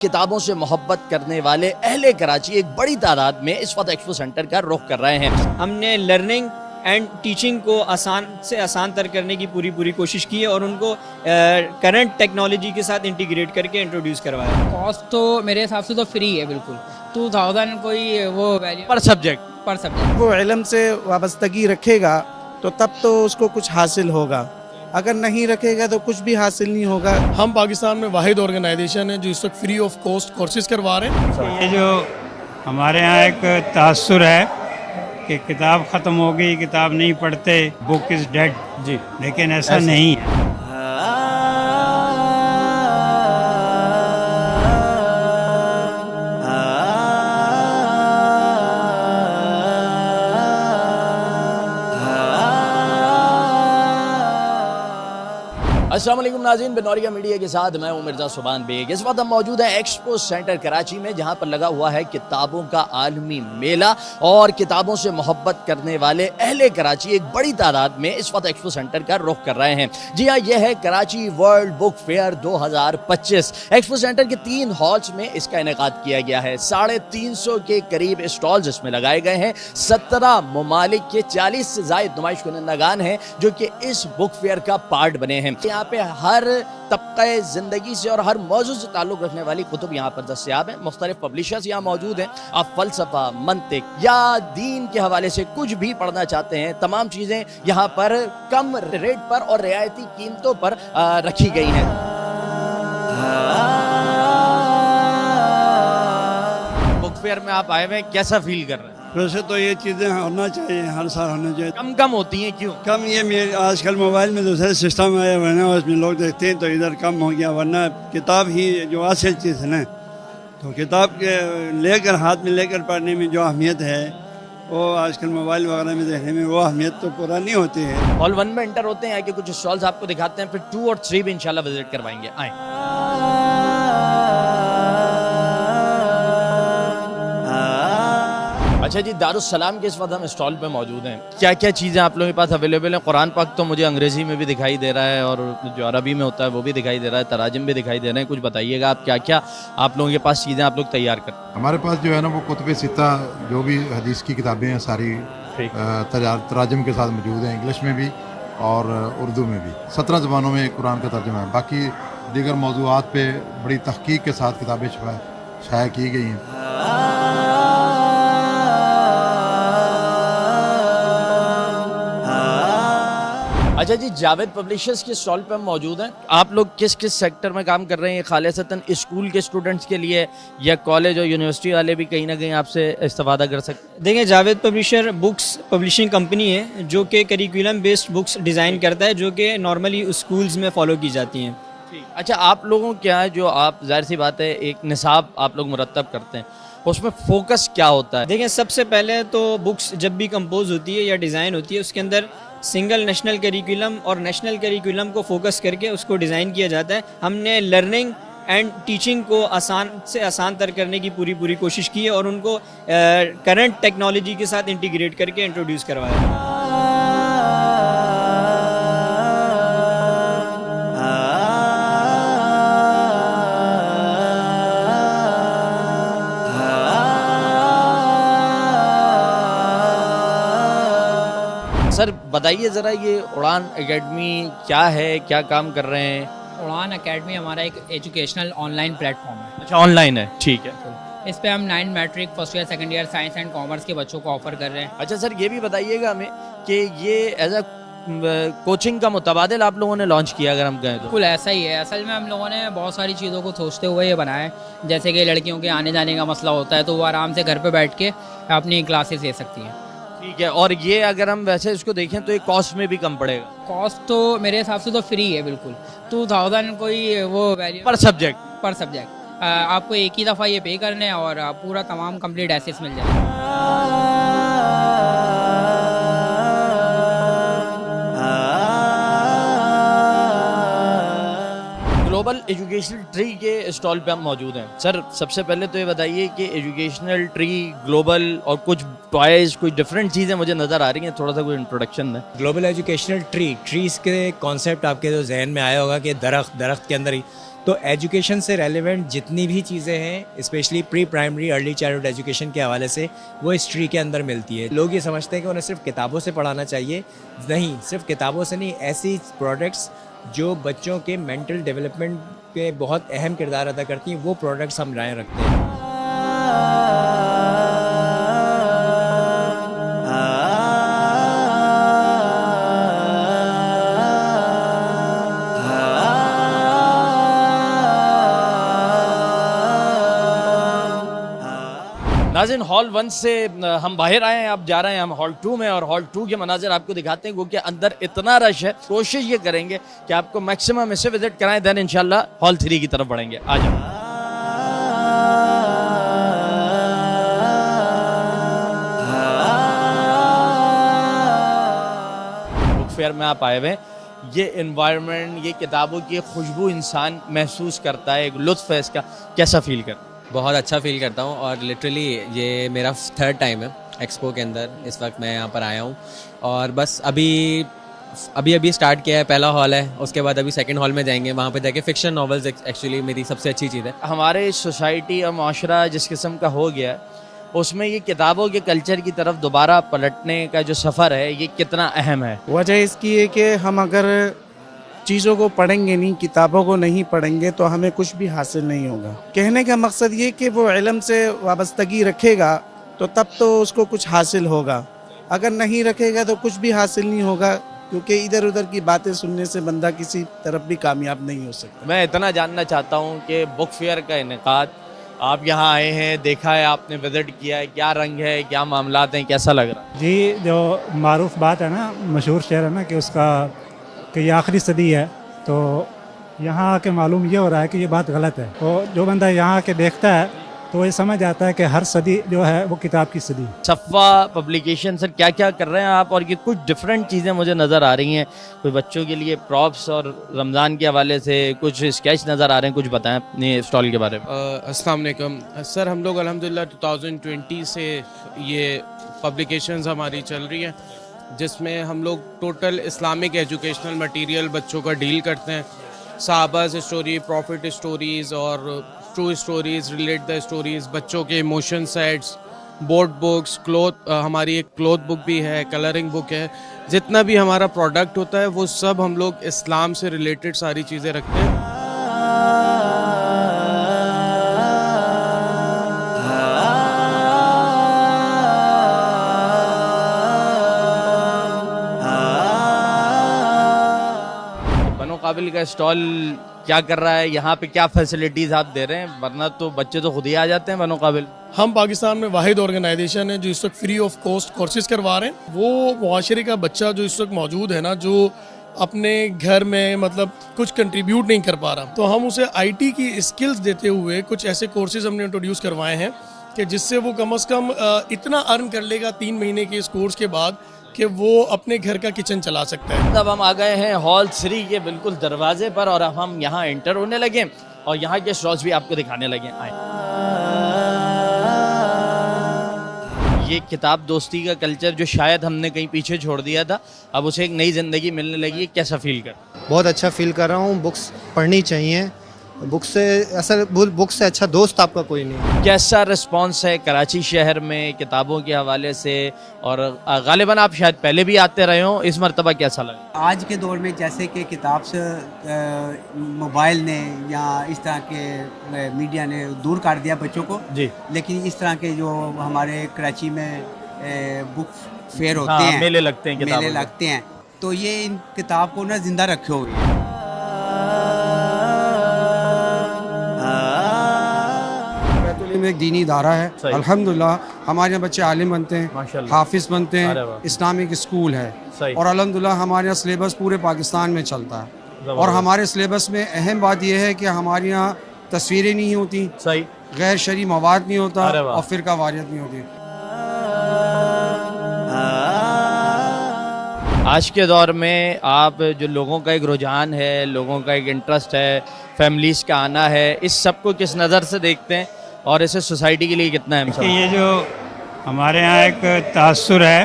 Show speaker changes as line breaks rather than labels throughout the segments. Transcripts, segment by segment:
کتابوں سے محبت کرنے والے اہل کراچی ایک بڑی تعداد میں اس وقت ایکسپو سینٹر کا رخ کر رہے ہیں۔
ہم نے لرننگ اینڈ ٹیچنگ کو آسان سے آسان تر کرنے کی پوری کوشش کی ہے اور ان کو کرنٹ ٹیکنالوجی کے ساتھ انٹیگریٹ کر کے انٹروڈیوس کروایا۔
کاسٹ تو میرے حساب سے تو فری ہے، بالکل 2000 کوئی وہ ویلیو
پر سبجیکٹ
وہ علم سے وابستگی رکھے گا تو تب تو اس کو کچھ حاصل ہوگا، اگر نہیں رکھے گا تو کچھ بھی حاصل نہیں ہوگا۔
ہم پاکستان میں واحد آرگنائزیشن ہے جو اس وقت فری آف کاسٹ کورسز کروا رہے ہیں۔
یہ جو ہمارے ہاں ایک تاثر ہے کہ کتاب ختم ہو گئی، کتاب نہیں پڑھتے، بک از ڈیڈ،
جی
لیکن ایسا نہیں ہے۔
السلام علیکم ناظرین، بنوریہ میڈیا کے ساتھ میں ہوں مرزا سبحان بیگ۔ اس وقت ہم موجود ہیں ایکسپو سینٹر کراچی میں، جہاں پر لگا ہوا ہے کتابوں کا عالمی میلہ، اور کتابوں سے محبت کرنے والے اہل کراچی ایک بڑی تعداد میں اس وقت ایکسپو سینٹر کا رخ کر رہے ہیں۔ جی ہاں، یہ ہے Karachi world book fair 2025۔ Expo centre کے 3 ہالز میں اس کا انعقاد کیا گیا ہے۔ 350 کے قریب اسٹالز اس میں لگائے گئے ہیں۔ 17 ممالک کے 40 سے زائد نمائش کنندگان ہیں جو کہ اس بک فیئر کا پارٹ بنے ہیں۔ یہاں پہ ہر طبقہ زندگی سے اور ہر موضوع سے تعلق رکھنے والی کتب یہاں پر دستیاب ہیں۔ مختلف پبلشرز یہاں موجود ہیں۔ آپ فلسفہ، منطق یا دین کے حوالے سے کچھ بھی پڑھنا چاہتے ہیں، تمام چیزیں یہاں پر کم ریٹ پر اور رعایتی قیمتوں پر رکھی گئی ہیں۔ بک فیئر میں آپ آئے ہوئے ہیں، کیسا فیل کر رہے ہیں؟
ویسے تو یہ چیزیں ہونا چاہیے، ہر سال ہونا چاہیے۔
کم ہوتی ہیں، کیوں
کم یہ آج کل موبائل میں دوسرے سسٹم آیا ورنہ اس میں لوگ دیکھتے ہیں تو ادھر کم ہو گیا، ورنہ کتاب ہی جو اصل چیز ہے نا، تو کتاب کے لے کر ہاتھ میں لے کر پڑھنے میں جو اہمیت ہے وہ آج کل موبائل وغیرہ میں دیکھنے میں وہ اہمیت تو پورا نہیں ہوتی ہے۔
ہال 1 میں انٹر ہوتے ہیں کہ کچھ اسٹالز آپ کو دکھاتے ہیں، پھر 2 اور 3 بھی انشاءاللہ وزٹ کروائیں گے۔ آئیں۔ اچھا جی، دارالسلام کے اس وقت ہم اسٹال پہ موجود ہیں۔ کیا کیا چیزیں آپ لوگوں کے پاس اویلیبل ہیں؟ قرآن پاک تو مجھے انگریزی میں بھی دکھائی دے رہا ہے اور جو عربی میں ہوتا ہے وہ بھی دکھائی دے رہا ہے، تراجم بھی دکھائی دے رہے ہیں۔ کچھ بتائیے گا آپ کیا کیا آپ لوگوں کے پاس چیزیں آپ لوگ تیار کرتے ہیں؟
ہمارے پاس جو ہے نا وہ کتب ستہ جو بھی حدیث کی کتابیں ہیں ساری تراجم کے ساتھ موجود ہیں، انگلش میں بھی اور اردو میں بھی۔ 17 زبانوں میں قرآن کا ترجمہ ہے۔ باقی دیگر موضوعات پہ بڑی تحقیق کے ساتھ کتابیں شائع کی گئی ہیں۔
اچھا جی، جاوید پبلشرز کے اسٹال پہ ہم موجود ہیں۔ آپ لوگ کس کس سیکٹر میں کام کر رہے ہیں؟ خالصتاً اسکول کے اسٹوڈنٹس کے لیے یا کالج اور یونیورسٹی والے بھی کہیں نہ کہیں آپ سے استفادہ کر سکتے ہیں؟
دیکھیں، Javed publisher books publishing company ہے جو کہ کریکولم بیسڈ بکس ڈیزائن کرتا ہے، جو کہ نارملی اسکولز میں فالو کی جاتی ہیں۔
اچھا، آپ لوگوں کیا ہے جو آپ ظاہر سی بات ہے ایک نصاب آپ لوگ مرتب کرتے ہیں، اس میں فوکس کیا ہوتا ہے؟
دیکھیں، سب سے پہلے تو بکس جب بھی کمپوز ہوتی ہے یا ڈیزائن ہوتی ہے، اس کے اندر سنگل نیشنل کریکولم اور نیشنل کریکولم کو فوکس کر کے اس کو ڈیزائن کیا جاتا ہے۔ ہم نے لرننگ اینڈ ٹیچنگ کو آسان سے آسان تر کرنے کی پوری کوشش کی ہے اور ان کو کرنٹ ٹیکنالوجی کے ساتھ انٹیگریٹ کر کے انٹروڈیوس کروایا۔
سر بتائیے ذرا، یہ اڑان اکیڈمی کیا ہے، کیا کام کر رہے ہیں؟
اڑان اکیڈمی ہمارا ایک educational on line plate form ہے۔
اچھا، آن لائن ہے، ٹھیک ہے۔
اس پہ ہم 9 matric, first year, second year science and commerce کے بچوں کو آفر کر رہے ہیں۔
اچھا سر، یہ بھی بتائیے گا ہمیں کہ یہ ایز اے کوچنگ کا متبادل آپ لوگوں نے لانچ کیا اگر ہم کہیں تو؟
بالکل ایسا ہی ہے۔ اصل میں ہم لوگوں نے بہت ساری چیزوں کو سوچتے ہوئے یہ بنایا ہے، جیسے کہ لڑکیوں کے آنے جانے کا مسئلہ ہوتا ہے تو وہ آرام سے گھر پہ بیٹھ کے اپنی کلاسز لے سکتی ہیں۔
ٹھیک ہے، اور یہ اگر ہم ویسے اس کو دیکھیں تو یہ کاسٹ میں بھی کم پڑے گا؟
کاسٹ تو میرے حساب سے تو فری ہے، بالکل 2000 کوئی وہ ویلیو
پر سبجیکٹ
آپ کو ایک ہی دفعہ یہ پے کرنا ہے اور پورا تمام کمپلیٹ ایسیس مل جائے گا۔
گلوبل ایجوکیشنل ٹری کے اسٹال پہ ہم موجود ہیں۔ سر سب سے پہلے تو یہ بتائیے کہ ایجوکیشنل ٹری، گلوبل اور کچھ ٹوائز، کچھ ڈفرینٹ چیزیں مجھے نظر آ رہی ہیں، تھوڑا سا کوئی انٹروڈکشن دیں۔
گلوبل ایجوکیشنل ٹریز کے کانسیپٹ آپ کے جو ذہن میں آیا ہوگا کہ درخت کے اندر تو ایجوکیشن سے ریلیونٹ جتنی بھی چیزیں ہیں اسپیشلی پری پرائمری ارلی چائلڈ ایجوکیشن کے حوالے سے وہ ہسٹری کے اندر ملتی ہے. لوگ یہ سمجھتے ہیں کہ انہیں صرف کتابوں سے پڑھانا چاہیے. نہیں, صرف کتابوں سے نہیں, ایسی پروڈکٹس جو بچوں کے مینٹل ڈیولپمنٹ پہ بہت اہم کردار ادا کرتی ہیں وہ پروڈکٹس ہم رائے رکھتے ہیں.
ناظرین ہال 1 سے ہم باہر آئے ہیں, اب جا رہے ہیں ہم ہال 2 میں, اور ہال 2 کے مناظر آپ کو دکھاتے ہیں کیونکہ اندر اتنا رش ہے. کوشش یہ کریں گے کہ آپ کو میکسیمم اسے وزٹ کرائیں, دین انشاءاللہ ہال 3 کی طرف بڑھیں گے. آ جاؤ. بک فیئر میں آپ آئے ہوئے, یہ انوائرمنٹ, یہ کتابوں کی خوشبو انسان محسوس کرتا ہے, ایک لطف ہے اس کا. کیسا فیل کرتا ہے؟
بہت اچھا فیل کرتا ہوں, اور لٹرلی یہ میرا 3rd ٹائم ہے ایکسپو کے اندر. اس وقت میں یہاں پر آیا ہوں, اور بس ابھی سٹارٹ کیا ہے. پہلا ہال ہے, اس کے بعد ابھی 2nd ہال میں جائیں گے. وہاں پہ جا کے فکشن ناولز ایکچولی میری سب سے اچھی چیز ہے.
ہمارے سوسائٹی اور معاشرہ جس قسم کا ہو گیا ہے, اس میں یہ کتابوں کے کلچر کی طرف دوبارہ پلٹنے کا جو سفر ہے یہ کتنا اہم ہے؟
وجہ اس کی ہے کہ ہم اگر چیزوں کو پڑھیں گے نہیں, کتابوں کو نہیں پڑھیں گے تو ہمیں کچھ بھی حاصل نہیں ہوگا. کہنے کا مقصد یہ کہ وہ علم سے وابستگی رکھے گا تو تب تو اس کو کچھ حاصل ہوگا, اگر نہیں رکھے گا تو کچھ بھی حاصل نہیں ہوگا, کیونکہ ادھر ادھر کی باتیں سننے سے بندہ کسی طرف بھی کامیاب نہیں ہو سکتا.
میں اتنا جاننا چاہتا ہوں کہ بک فیئر کا انعقاد, آپ یہاں آئے ہیں, دیکھا ہے, آپ نے وزٹ کیا ہے, کیا رنگ ہے, کیا معاملات ہیں, کیسا لگ رہا ہے؟
جی, جو معروف بات ہے نا, مشہور شعر ہے نا کہ اس کا کہ یہ آخری صدی ہے, تو یہاں آ کے معلوم یہ ہو رہا ہے کہ یہ بات غلط ہے. تو جو بندہ یہاں آ کے دیکھتا ہے تو وہ یہ سمجھ آتا ہے کہ ہر صدی جو ہے وہ کتاب کی صدی.
صفا پبلیکیشن سر کیا کیا کر رہے ہیں آپ؟ اور یہ کچھ ڈفرینٹ چیزیں مجھے نظر آ رہی ہیں, کوئی بچوں کے لیے پراپس اور رمضان کے حوالے سے کچھ اسکیچ نظر آ رہے ہیں, کچھ بتائیں اپنے اسٹال کے بارے میں.
السلام علیکم سر, ہم لوگ الحمدللہ 2020 سے یہ پبلیکیشنز ہماری چل رہی ہیں, جس میں ہم لوگ ٹوٹل اسلامک ایجوکیشنل مٹیریل بچوں کا ڈیل کرتے ہیں. صحابہ اسٹوری, پروفٹ اسٹوریز اور true stories, relate the stories, بچوں کے ایموشن سیٹس, بورڈ بکس, ہماری ایک کلوتھ بک بھی ہے, کلرنگ بک ہے. جتنا بھی ہمارا پروڈکٹ ہوتا ہے وہ سب ہم لوگ اسلام سے ریلیٹڈ ساری چیزیں رکھتے ہیں.
قابل کا اسٹال کیا کر رہا ہے, یہاں پہ کیا فیسلٹیز آپ دے رہے ہیں؟ ورنہ تو بچے تو خود ہی آ جاتے ہیں بنو قابل.
ہم پاکستان میں واحد آرگنائزیشن ہے جو اس وقت فری آف کاسٹ کورسز کروا رہے ہیں. وہ معاشرے کا بچہ جو اس وقت موجود ہے نا, جو اپنے گھر میں مطلب کچھ کنٹریبیوٹ نہیں کر پا رہا, تو ہم اسے آئی ٹی کی اسکلز دیتے ہوئے کچھ ایسے کورسز ہم نے انٹروڈیوس کروائے ہیں کہ جس سے وہ کم از کم اتنا ارن کر لے گا 3 مہینے کے اس کورس کے بعد کہ وہ اپنے گھر کا کچن چلا سکتا ہے.
اب ہم آ گئے ہیں ہال 3 کے بالکل دروازے پر, اور اب ہم یہاں انٹر ہونے لگے اور یہاں کے اسٹالز بھی آپ کو دکھانے لگے. آئیں. یہ کتاب دوستی کا کلچر جو شاید ہم نے کہیں پیچھے چھوڑ دیا تھا, اب اسے ایک نئی زندگی ملنے لگی. کیسا فیل کر؟
بہت اچھا فیل کر رہا ہوں. بکس پڑھنی چاہیے. بک سے اصل بک سے اچھا دوست آپ کا کوئی نہیں.
کیسا رسپانس ہے کراچی شہر میں کتابوں کے حوالے سے؟ اور غالباً آپ شاید پہلے بھی آتے رہے ہوں, اس مرتبہ کیسا لگا؟
آج کے دور میں جیسے کہ کتاب سے موبائل نے یا اس طرح کے میڈیا نے دور کر دیا بچوں کو,
جی,
لیکن اس طرح کے جو ہمارے کراچی میں بک فیئر ہوتے ہیں,
میلے لگتے ہیں,
میلے لگتے ہیں, تو یہ ان کتاب کو نا زندہ رکھے ہوئے ہیں.
ایک دینی ادارہ ہے, الحمدللہ ہمارے یہاں بچے عالم بنتے ہیں, حافظ بنتے ہیں, اسلامک اسکول ہے, اور الحمدللہ ہمارے یہاں سلیبس پورے پاکستان میں چلتا ہے. اور ہمارے سلیبس میں اہم بات یہ ہے کہ ہمارے یہاں تصویریں نہیں ہوتی, غیر شرعی مواد نہیں ہوتا, اور فرقہ واریت نہیں ہوتی.
آج کے دور میں آپ جو لوگوں کا ایک رجحان ہے, لوگوں کا ایک انٹرسٹ ہے, فیملیز کا آنا ہے, اس سب کو کس نظر سے دیکھتے ہیں اور اسے سوسائٹی کے لیے کتنا اہم ہے؟
یہ جو ہمارے ہاں ایک تاثر ہے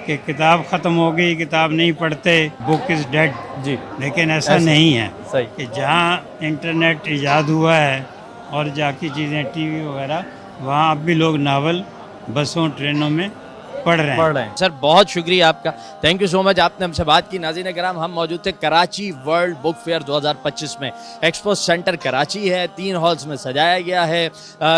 کہ کہ کتاب ختم ہو گئی, کتاب نہیں پڑھتے, بک از ڈیڈ.
جی
لیکن ایسا نہیں ہے
صحیح.
کہ جہاں انٹرنیٹ ایجاد ہوا ہے اور جا کی چیزیں ٹی وی وغیرہ, وہاں اب بھی لوگ ناول بسوں ٹرینوں میں پڑھ رہے ہیں.
سر بہت شکریہ آپ کا, تھینک یو سو مچ, آپ نے ہم سے بات کی. ناظرین کرام, ہم موجود تھے کراچی ورلڈ بک فیئر 2025 میں. ایکسپو سینٹر کراچی ہے, 3 ہالز میں سجایا گیا ہے.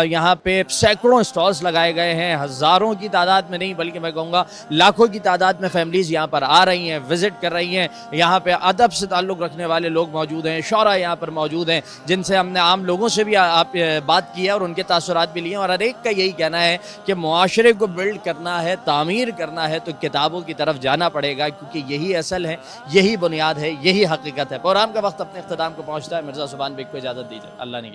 یہاں پہ سینکڑوں سٹالز لگائے گئے ہیں, ہزاروں کی تعداد میں نہیں بلکہ میں کہوں گا لاکھوں کی تعداد میں فیملیز یہاں پر آ رہی ہیں, وزٹ کر رہی ہیں. یہاں پہ ادب سے تعلق رکھنے والے لوگ موجود ہیں, شعراء یہاں پر موجود ہیں جن سے ہم نے عام لوگوں سے بھی آپ بات کی ہے اور ان کے تاثرات بھی لیے ہیں. اور ہر ایک کا یہی کہنا ہے کہ معاشرے کو بلڈ کرنا ہے, تعمیر کرنا ہے تو کتابوں کی طرف جانا پڑے گا, کیونکہ یہی اصل ہے, یہی بنیاد ہے, یہی حقیقت ہے. پروگرام کا وقت اپنے اختتام کو پہنچتا ہے. مرزا سبحان بیگ کو اجازت دیجیے. اللہ نے